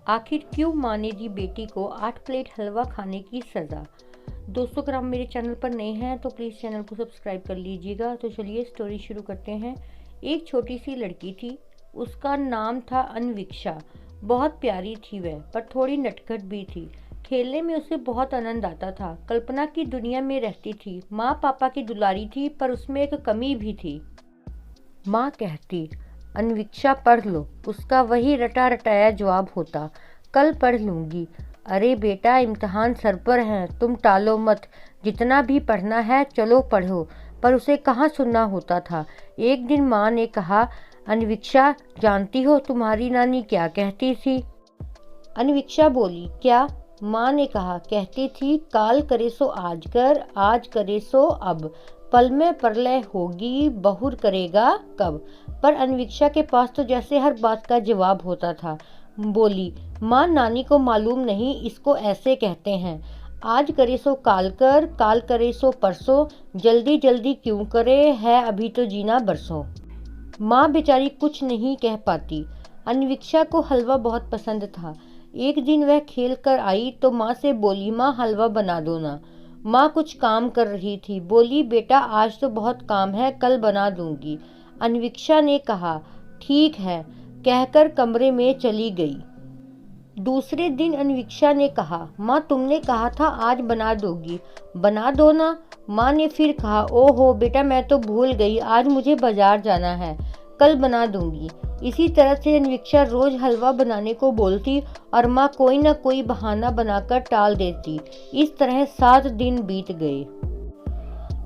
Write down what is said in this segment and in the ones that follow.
आखिर क्यों माँ ने दी बेटी को 8 प्लेट हलवा खाने की सज़ा। दोस्तों, अगर आप मेरे चैनल पर नए हैं तो प्लीज़ चैनल को सब्सक्राइब कर लीजिएगा। तो चलिए स्टोरी शुरू करते हैं। एक छोटी सी लड़की थी, उसका नाम था अन्विक्षा। बहुत प्यारी थी वह, पर थोड़ी नटखट भी थी। खेलने में उसे बहुत आनंद आता था। कल्पना की दुनिया में रहती थी। माँ पापा की दुलारी थी, पर उसमें एक कमी भी थी। माँ कहती, अन्वीक्षा पढ़ लो। उसका वही रटा रटाया जवाब होता, कल पढ़ लूँगी। अरे बेटा, इम्तिहान सर पर हैं, तुम टालो मत। जितना भी पढ़ना है चलो पढ़ो। पर उसे कहाँ सुनना होता था। एक दिन माँ ने कहा, अन्वीक्षा, जानती हो तुम्हारी नानी क्या कहती थी? अन्वीक्षा बोली, क्या? माँ ने कहा, कहती थी, काल करे सो आज कर, आज करे सो अब। पल में प्रलय होगी, बहुर करेगा कब। पर अन्वीक्षा के पास तो जैसे हर बात का जवाब होता था। बोली, माँ, नानी को मालूम नहीं, इसको ऐसे कहते हैं। आज करे सो काल कर, काल करे सो परसों। जल्दी जल्दी क्यों करे, है अभी तो जीना बरसों। माँ बेचारी कुछ नहीं कह पाती। अन्वीक्षा को हलवा बहुत पसंद था। एक दिन वह खेल कर आई तो माँ से बोली, माँ हलवा बना दो ना। माँ कुछ काम कर रही थी। बोली, बेटा आज तो बहुत काम है, कल बना दूंगी। अन्वीक्षा ने कहा, ठीक है, कहकर कमरे में चली गई। दूसरे दिन अन्वीक्षा ने कहा, माँ तुमने कहा था आज बना दोगी, बना दो ना। माँ ने फिर कहा, ओहो बेटा, मैं तो भूल गई, आज मुझे बाजार जाना है, कल बना दूंगी। इसी तरह से अन्वीक्षा रोज हलवा बनाने को बोलती और माँ कोई न कोई बहाना बनाकर टाल देती। इस तरह 7 दिन बीत गए।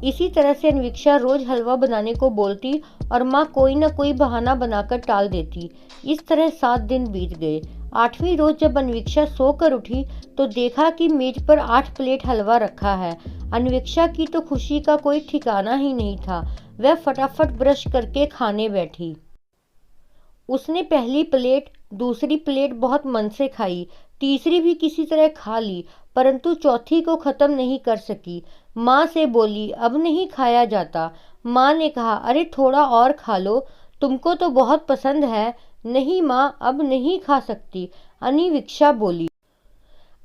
इसी तरह से अन्वीक्षा रोज हलवा बनाने को बोलती और माँ कोई न कोई बहाना बनाकर टाल देती। इस तरह 7 दिन बीत गए। 8वीं रोज जब अन्वीक्षा सोकर उठी तो देखा कि मेज पर 8 प्लेट हलवा रखा है। अन्वीक्षा की तो खुशी का कोई ठिकाना ही नहीं था। वह फटाफट ब्रश करके खाने बैठी। उसने पहली प्लेट, दूसरी प्लेट बहुत मन से खाई, तीसरी भी किसी तरह खा ली, परंतु चौथी को खत्म नहीं कर सकी। माँ से बोली, अब नहीं खाया जाता। माँ ने कहा, अरे थोड़ा और खा लो, तुमको तो बहुत पसंद है। नहीं माँ, अब नहीं खा सकती। अन्वीक्षा बोली,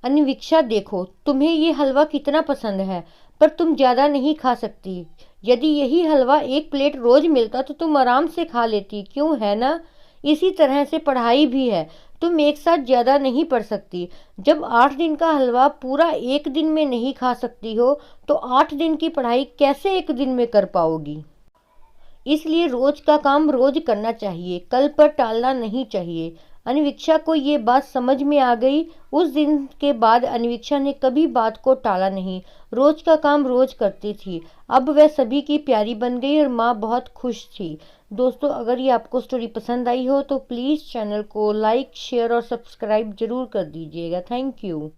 अन्वीक्षा देखो, तुम्हें ये हलवा कितना पसंद है, पर तुम ज्यादा नहीं खा सकती। यदि यही हलवा 1 प्लेट रोज मिलता तो तुम आराम से खा लेती, क्यों, है ना? इसी तरह से पढ़ाई भी है। तुम एक साथ ज्यादा नहीं पढ़ सकती। जब 8 दिन का हलवा पूरा 1 दिन में नहीं खा सकती हो तो 8 दिन की पढ़ाई कैसे 1 दिन में कर पाओगी? इसलिए रोज का काम रोज करना चाहिए, कल पर टालना नहीं चाहिए। अन्वीक्षा को ये बात समझ में आ गई। उस दिन के बाद अन्वीक्षा ने कभी बात को टाला नहीं, रोज का काम रोज करती थी। अब वह सभी की प्यारी बन गई और माँ बहुत खुश थी। दोस्तों, अगर ये आपको स्टोरी पसंद आई हो तो प्लीज़ चैनल को लाइक, शेयर और सब्सक्राइब जरूर कर दीजिएगा। Thank you.